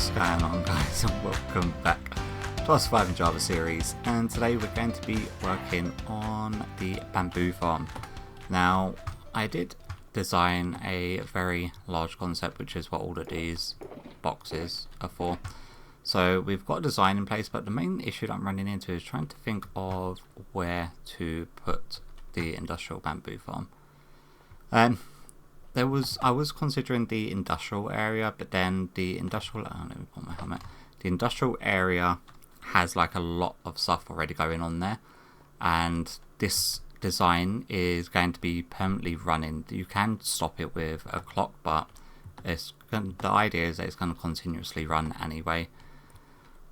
What's going on, guys, and welcome back to our Surviving Java series. And today we're going to be working on the bamboo farm. Now, I did design a very large concept, which is what all of these boxes are for. So we've got a design in place, but the main issue that I'm running into is trying to think of where to put the industrial bamboo farm. I was considering the industrial area, but then the industrial, oh, let me put my helmet. The industrial area has like a lot of stuff already going on there, and this design is going to be permanently running. You can stop it with a clock, but the idea is that it's going to continuously run anyway.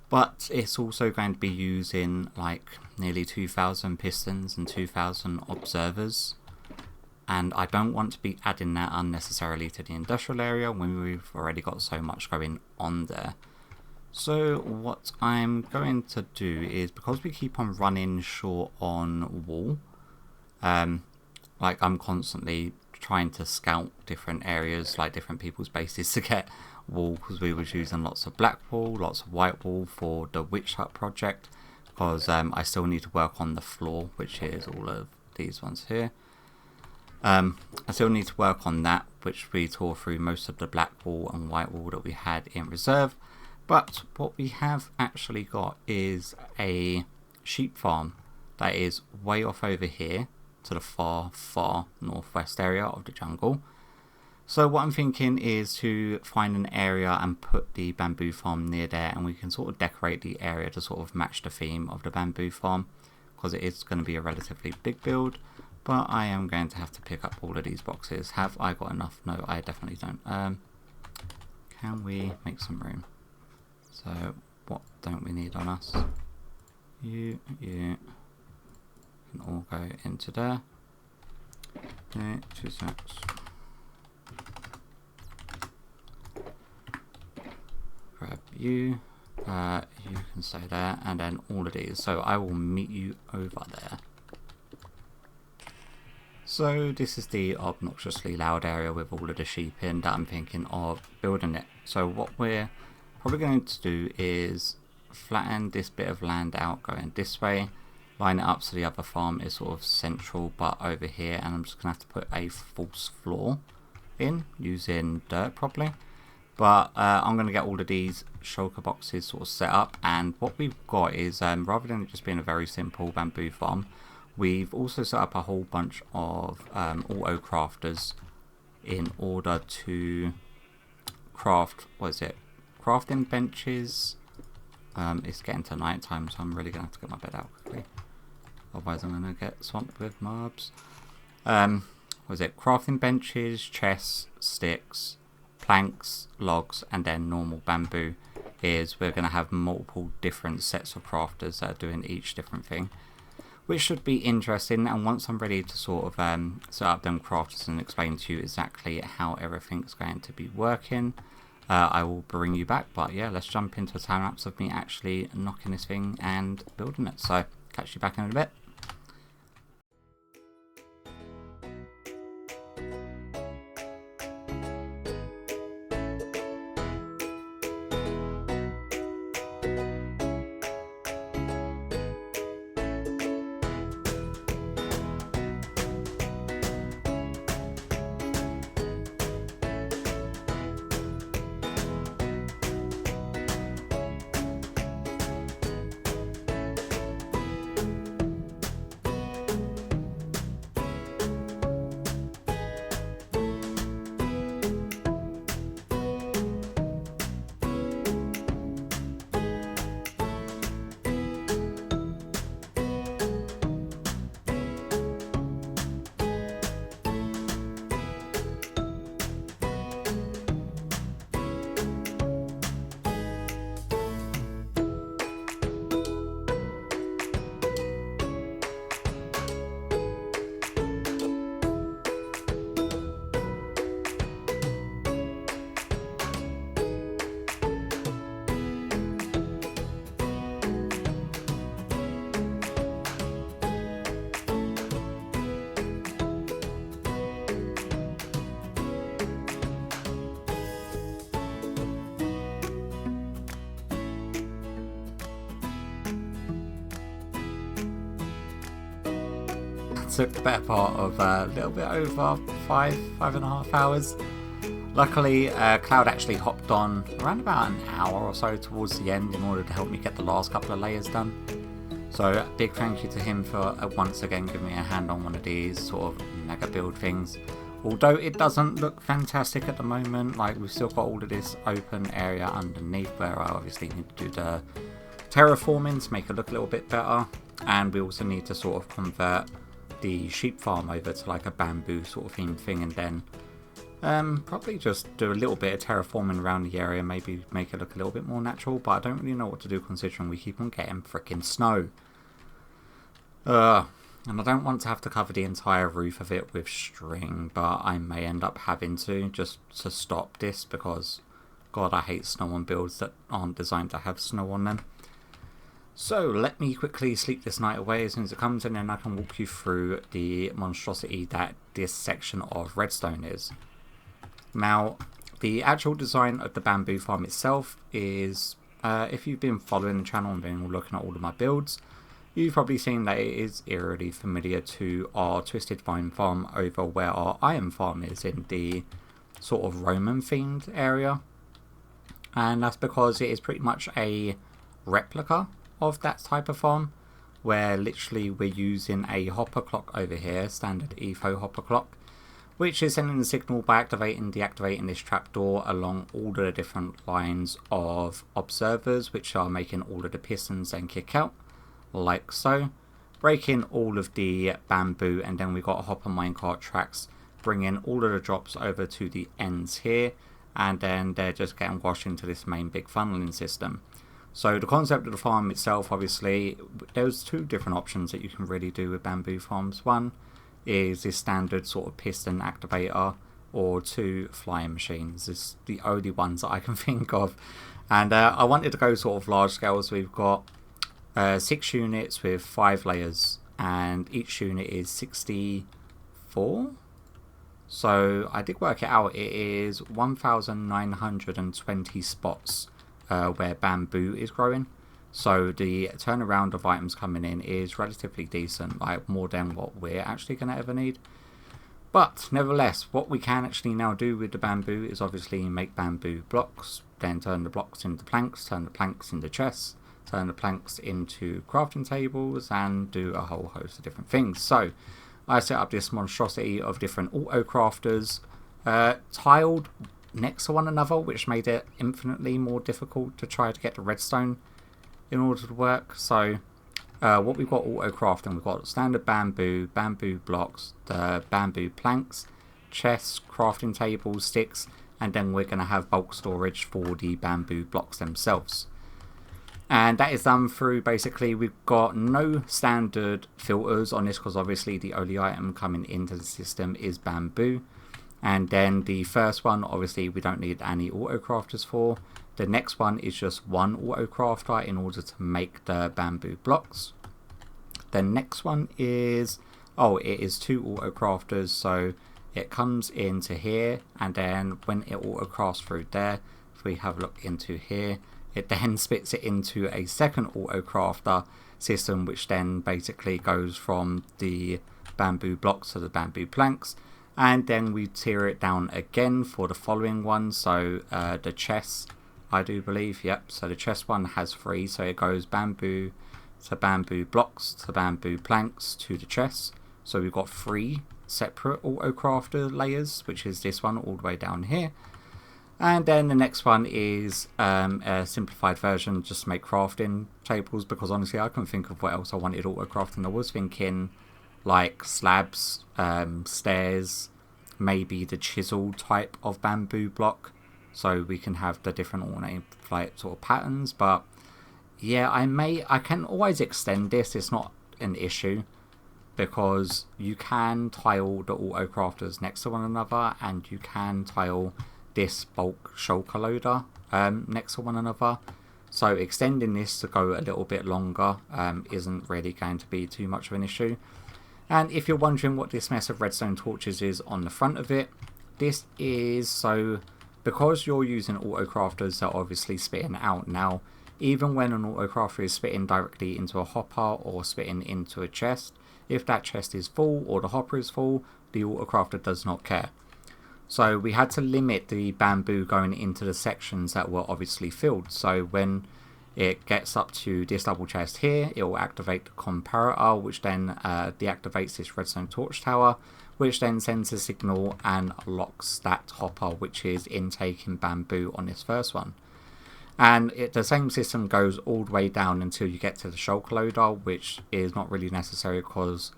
But it's also going to be using like nearly 2,000 pistons and 2,000 observers. And I don't want to be adding that unnecessarily to the industrial area when we've already got so much going on there. So what I'm going to do is, because we keep on running short on wool, like I'm constantly trying to scout different areas, like different people's bases, to get wool, because we was using lots of black wool, lots of white wool for the witch hut project, because I still need to work on the floor, which is all of these ones here. I still need to work on that, which we tore through most of the black wool and white wool that we had in reserve. But what we have actually got is a sheep farm that is way off over here to the far northwest area of the jungle. So what I'm thinking is to find an area and put the bamboo farm near there, and we can sort of decorate the area to sort of match the theme of the bamboo farm, because it is going to be a relatively big build. But I am going to have to pick up all of these boxes. Have I got enough? No, I definitely don't. Can we make some room? So what don't we need on us? You can all go into there. Okay, 2 secs. Grab you. You can stay there, and then all of these. So I will meet you over there. So this is the obnoxiously loud area with all of the sheep in that I'm thinking of building it. So what we're probably going to do is flatten this bit of land out going this way, line it up so the other farm is sort of central but over here, and I'm just going to have to put a false floor in using dirt probably. But I'm going to get all of these shulker boxes sort of set up, and what we've got is rather than it just being a very simple bamboo farm, we've also set up a whole bunch of AUTOCRAFTERS in order to craft, crafting benches. It's getting to night time, so I'm really going to have to get my bed out quickly. Otherwise I'm going to get swamped with mobs. Crafting benches, chests, sticks, planks, logs, and then normal bamboo. Is we're going to have multiple different sets of crafters that are doing each different thing, which should be interesting. And once I'm ready to sort of set up them crafters and explain to you exactly how everything's going to be working, I will bring you back. But yeah, let's jump into a time lapse of me actually knocking this thing and building it. So catch you back in a bit. took the better part of a little bit over 5.5 hours. Luckily, Clowd actually hopped on around about an hour or so towards the end in order to help me get the last couple of layers done. So big thank you to him for once again giving me a hand on one of these sort of mega build things. Although it doesn't look fantastic at the moment, like we've still got all of this open area underneath where I obviously need to do the terraforming to make it look a little bit better. And we also need to sort of convert the sheep farm over to like a bamboo sort of theme thing, and then probably just do a little bit of terraforming around the area, maybe make it look a little bit more natural, but I don't really know what to do considering we keep on getting freaking snow. And I don't want to have to cover the entire roof of it with string, but I may end up having to, just to stop this, because god, I hate snow on builds that aren't designed to have snow on them. So let me quickly sleep this night away as soon as it comes, and then I can walk you through the monstrosity that this section of Redstone is. Now, the actual design of the bamboo farm itself is, if you've been following the channel and been looking at all of my builds, you've probably seen that it is eerily familiar to our Twisted Vine farm over where our iron farm is in the sort of Roman themed area. And that's because it is pretty much a replica of that type of farm, where literally we're using a hopper clock over here, standard EFO hopper clock, which is sending the signal by activating, deactivating this trapdoor along all the different lines of observers, which are making all of the pistons then kick out, like so, breaking all of the bamboo, and then we've got hopper minecart tracks bringing all of the drops over to the ends here, and then they're just getting washed into this main big funneling system. So the concept of the farm itself, obviously, there's two different options that you can really do with bamboo farms. One is this standard sort of piston activator, or two, flying machines. It's the only ones that I can think of. And I wanted to go sort of large scale, so we've got 6 units with 5 layers, and each unit is 64. So I did work it out, it is 1,920 spots where bamboo is growing. So the turnaround of items coming in is relatively decent, like more than what we're actually going to ever need. But nevertheless, what we can actually now do with the bamboo is obviously make bamboo blocks, then turn the blocks into planks, turn the planks into chests, turn the planks into crafting tables, and do a whole host of different things. So I set up this monstrosity of different auto crafters tiled next to one another, which made it infinitely more difficult to try to get the redstone in order to work. So what we've got auto crafting, we've got standard bamboo, bamboo blocks, the bamboo planks, chests, crafting tables, sticks, and then we're going to have bulk storage for the bamboo blocks themselves. And that is done through, basically, we've got no standard filters on this, because obviously the only item coming into the system is bamboo. And then the first one, obviously we don't need any auto crafters for. The next one is just one auto crafter in order to make the bamboo blocks. The next one is, it is 2 auto crafters, so it comes into here, and then when it auto crafts through there, if we have a look into here, it then spits it into a second auto crafter system, which then basically goes from the bamboo blocks to the bamboo planks, and then we tier it down again for the following one. So the chest, I do believe, yep, so the chest one has 3, so it goes bamboo to bamboo blocks to bamboo planks to the chest. So we've got 3 separate auto crafter layers, which is this one all the way down here. And then the next one is a simplified version just to make crafting tables, because honestly I couldn't think of what else I wanted auto crafting. I was thinking like slabs, stairs, maybe the chisel type of bamboo block, so we can have the different ornate like sort of patterns. But yeah, I can always extend this, it's not an issue, because you can tile the auto crafters next to one another, and you can tile this bulk shulker loader next to one another. So extending this to go a little bit longer isn't really going to be too much of an issue. And if you're wondering what this mess of redstone torches is on the front of it, this is so because you're using auto crafters that are obviously spitting out. Now, even when an auto crafter is spitting directly into a hopper or spitting into a chest, If that chest is full or the hopper is full, the autocrafter does not care. So we had to limit the bamboo going into the sections that were obviously filled. So when it gets up to this double chest here, it will activate the comparator, which then deactivates this redstone torch tower, which then sends a signal and locks that hopper, which is intaking bamboo on this first one. And the same system goes all the way down until you get to the shulker loader, which is not really necessary because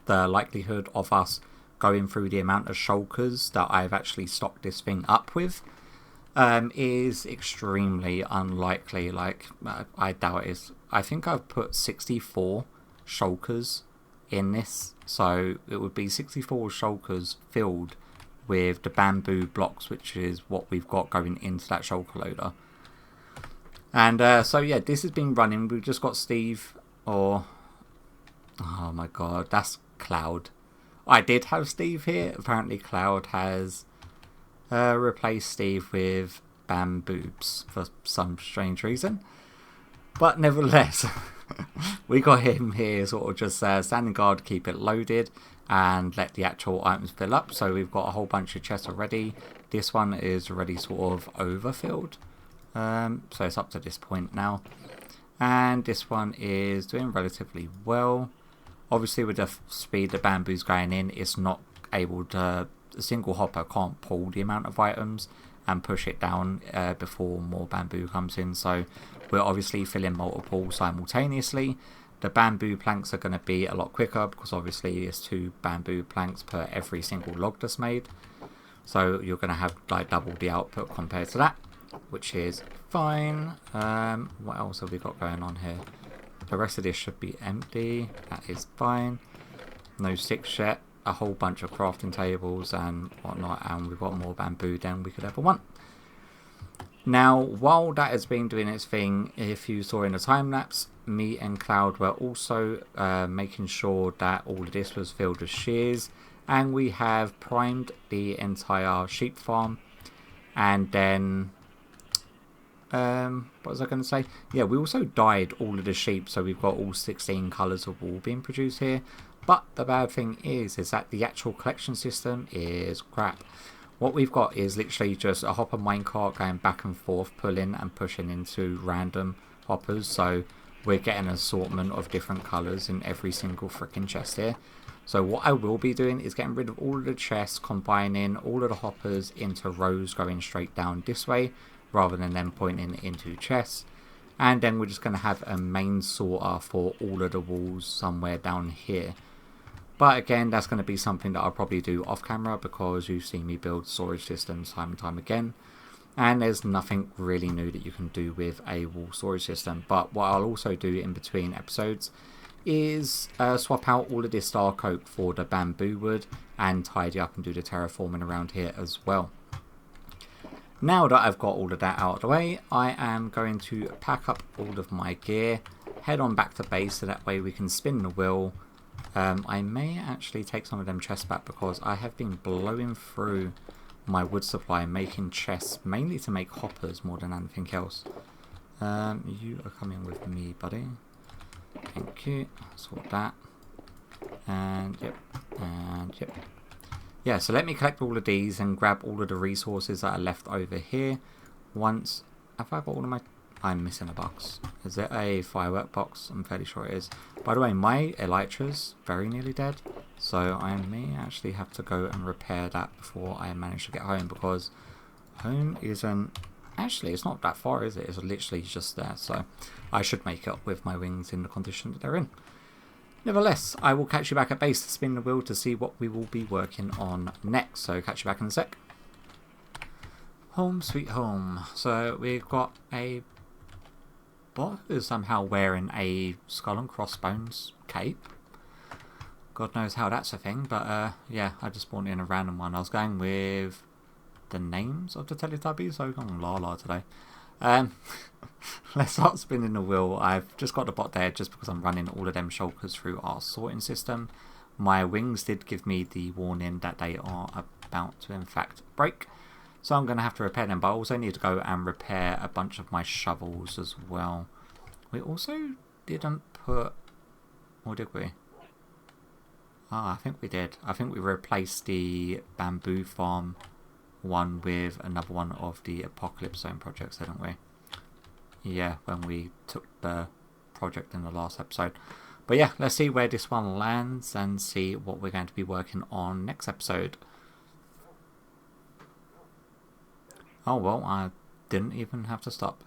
the likelihood of us going through the amount of shulkers that I've actually stocked this thing up with is extremely unlikely. Like, I doubt it is. I think I've put 64 shulkers in this, so it would be 64 shulkers filled with the bamboo blocks, which is what we've got going into that shulker loader. And so yeah, this has been running. We've just got Steve, or oh my god, that's Clowd. I did have Steve here. Apparently Clowd has replaced Steve with bamboos for some strange reason, but nevertheless we got him here sort of just standing guard, keep it loaded and let the actual items fill up. So we've got a whole bunch of chests already. This one is already sort of overfilled, so it's up to this point now, and this one is doing relatively well. Obviously with the speed the bamboo's going in, it's not able to, a single hopper can't pull the amount of items and push it down before more bamboo comes in, so we're obviously filling multiple simultaneously. The bamboo planks are going to be a lot quicker because obviously it's 2 bamboo planks per every single log that's made, so you're going to have like double the output compared to that, which is fine. What else have we got going on here? The rest of this should be empty. That is fine. No sticks yet. A whole bunch of crafting tables and whatnot, and we've got more bamboo than we could ever want. Now, while that has been doing its thing, if you saw in the time lapse, me and Clowd were also making sure that all of this was filled with shears, and we have primed the entire sheep farm. And then what was I going to say? Yeah, we also dyed all of the sheep, so we've got all 16 colours of wool being produced here. But the bad thing is that the actual collection system is crap. What we've got is literally just a hopper minecart going back and forth, pulling and pushing into random hoppers. So we're getting an assortment of different colours in every single freaking chest here. So what I will be doing is getting rid of all of the chests, combining all of the hoppers into rows going straight down this way, rather than them pointing into chests. And then we're just going to have a main sorter for all of the walls somewhere down here. But again, that's going to be something that I'll probably do off camera, because you've seen me build storage systems time and time again, and there's nothing really new that you can do with a wall storage system. But what I'll also do in between episodes is swap out all of this dark oak for the bamboo wood and tidy up and do the terraforming around here as well. Now that I've got all of that out of the way, I am going to pack up all of my gear, head on back to base, so that way we can spin the wheel. I may actually take some of them chests back, because I have been blowing through my wood supply making chests, mainly to make hoppers more than anything else. You are coming with me, buddy. Thank you. Sort that. And yep. And yep. Yeah, so let me collect all of these and grab all of the resources that are left over here. Once... Have I got all of my... I'm missing a box. Is it a firework box? I'm fairly sure it is. By the way, my elytra's very nearly dead, so I may actually have to go and repair that before I manage to get home, because home isn't... Actually, it's not that far, is it? It's literally just there, so I should make it up with my wings in the condition that they're in. Nevertheless, I will catch you back at base to spin the wheel to see what we will be working on next, so catch you back in a sec. Home sweet home. So we've got a bot who's somehow wearing a skull and crossbones cape. God knows how that's a thing, but yeah, I just spawned in a random one. I was going with the names of the Teletubbies, so I'm going Lala today. Let's start spinning the wheel. I've just got the bot there just because I'm running all of them shulkers through our sorting system. My wings did give me the warning that they are about to in fact break, so I'm going to have to repair them, but I also need to go and repair a bunch of my shovels as well. We also didn't put... Or did we? Ah, I think we did. I think we replaced the bamboo farm one with another one of the Apocalypse Zone projects, didn't we? Yeah, when we took the project in the last episode. But yeah, let's see where this one lands and see what we're going to be working on next episode. Oh well, I didn't even have to stop.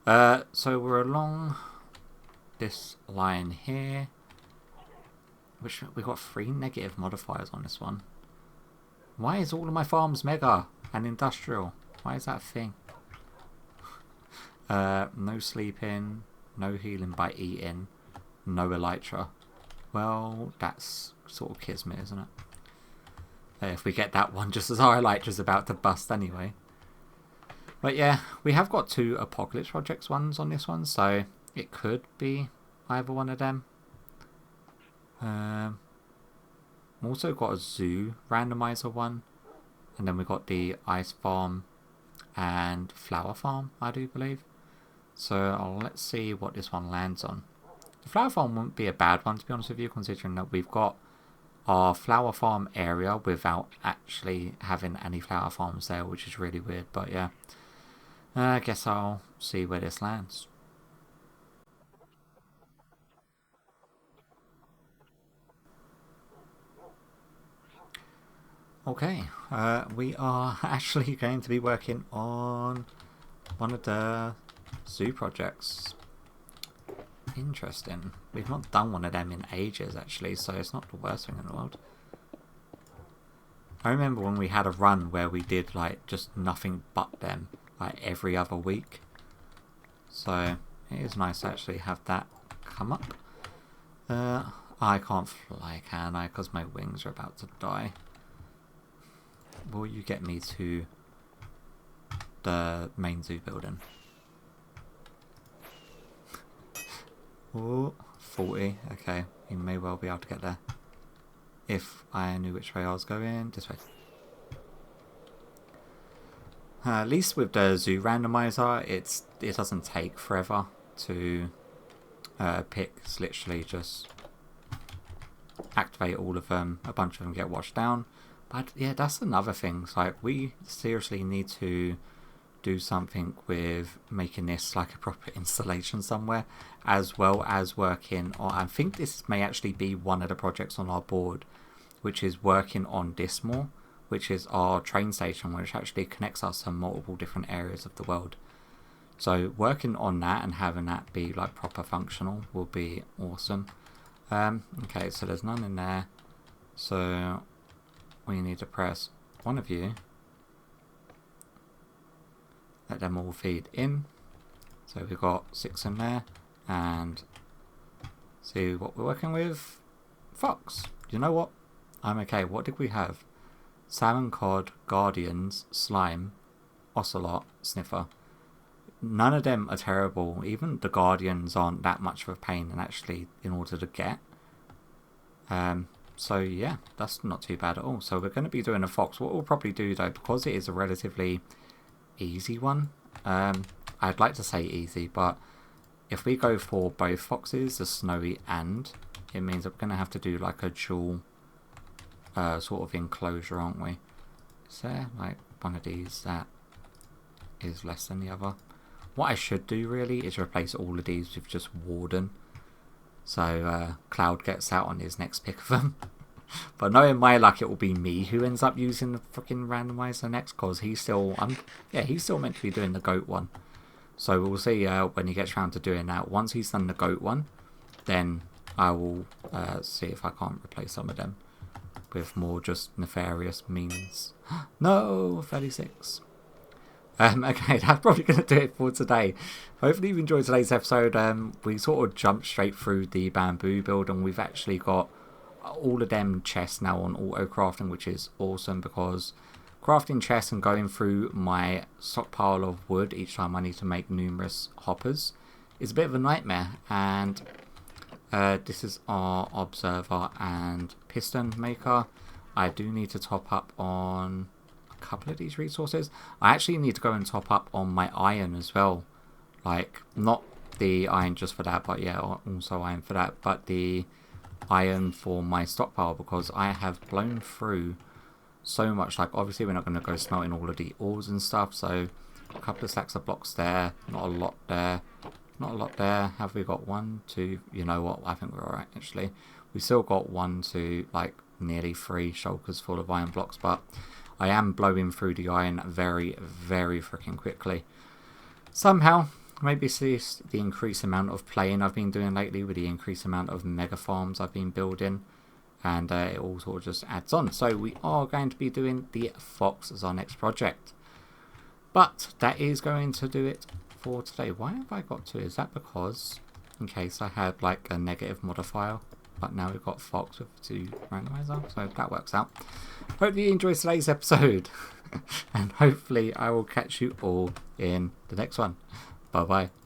So we're along this line here, which we got 3 negative modifiers on this one. Why is all of my farms mega and industrial? Why is that a thing? No sleeping, no healing by eating, no elytra. Well, that's sort of kismet, isn't it? If we get that one just as our elytra's about to bust anyway. But yeah, we have got 2 Apocalypse Projects ones on this one, so it could be either one of them. Also got a zoo randomizer one, and then we got the ice farm and flower farm, I do believe. So let's see what this one lands on. The flower farm wouldn't be a bad one, to be honest with you, considering that we've got our flower farm area without actually having any flower farms there, which is really weird. But yeah, I guess I'll see where this lands. Okay, we are actually going to be working on one of the zoo projects. Interesting. We've not done one of them in ages actually, so it's not the worst thing in the world. I remember when we had a run where we did like just nothing but them like every other week. So it is nice to actually have that come up. I can't fly, can I? Because my wings are about to die. Will you get me to the main zoo building? Oh, 40. Okay, you may well be able to get there. If I knew which way I was going. This way. At least with the zoo randomizer, it doesn't take forever to pick. It's literally just activate all of them. A bunch of them get washed down. But yeah, that's another thing. It's like we seriously need to do something with making this like a proper installation somewhere, as well as working on, I think this may actually be one of the projects on our board, which is working on Dismal, which is our train station, which actually connects us to multiple different areas of the world. So working on that and having that be like proper functional will be awesome. Okay, so there's none in there, so we need to press one of you. Let them all feed in. So we've got 6 in there, and see what we're working with. Fox. You know what? I'm okay. What did we have? Salmon, cod, guardians, slime, ocelot, sniffer. None of them are terrible. Even the guardians aren't that much of a pain and actually in order to get. So yeah, that's not too bad at all. So we're going to be doing a fox. What we'll probably do though, because it is a relatively easy one, I'd like to say easy, but if we go for both foxes, the snowy and, it means that we're going to have to do like a dual sort of enclosure, aren't we? Is there like one of these that is less than the other? What I should do really is replace all of these with just warden, so Cloud gets out on his next pick of them. But knowing my luck, it will be me who ends up using the fucking randomizer next, because he's still meant to be doing the goat one. So we'll see when he gets around to doing that. Once he's done the goat one, then I will see if I can't replace some of them with more just nefarious means. No, 36. Okay, that's probably going to do it for today. Hopefully you enjoyed today's episode. We sort of jumped straight through the bamboo build, and we've actually got all of them chests now on auto crafting, which is awesome, because crafting chests and going through my stockpile of wood each time I need to make numerous hoppers is a bit of a nightmare. And this is our observer and piston maker. I do need to top up on a couple of these resources. I actually need to go and top up on my iron as well, like not the iron just for that, but yeah, also iron for that, but the iron for my stockpile, because I have blown through so much. Like, obviously we're not going to go smelting all of the ores and stuff, so a couple of stacks of blocks there, not a lot there, not a lot there. Have we got 1, 2? You know what, I think we're alright actually. We've still got 1, 2, like nearly 3 shulkers full of iron blocks, but I am blowing through the iron very, very freaking quickly. Somehow, maybe it's the increased amount of playing I've been doing lately with the increased amount of mega farms I've been building, and it all sort of just adds on. So we are going to be doing the fox as our next project. But that is going to do it for today. Why have I got 2? Is that because in case I had like a negative modifier, but now we've got fox with 2 randomizer, so that works out. Hope you enjoyed today's episode, and hopefully I will catch you all in the next one. Bye bye.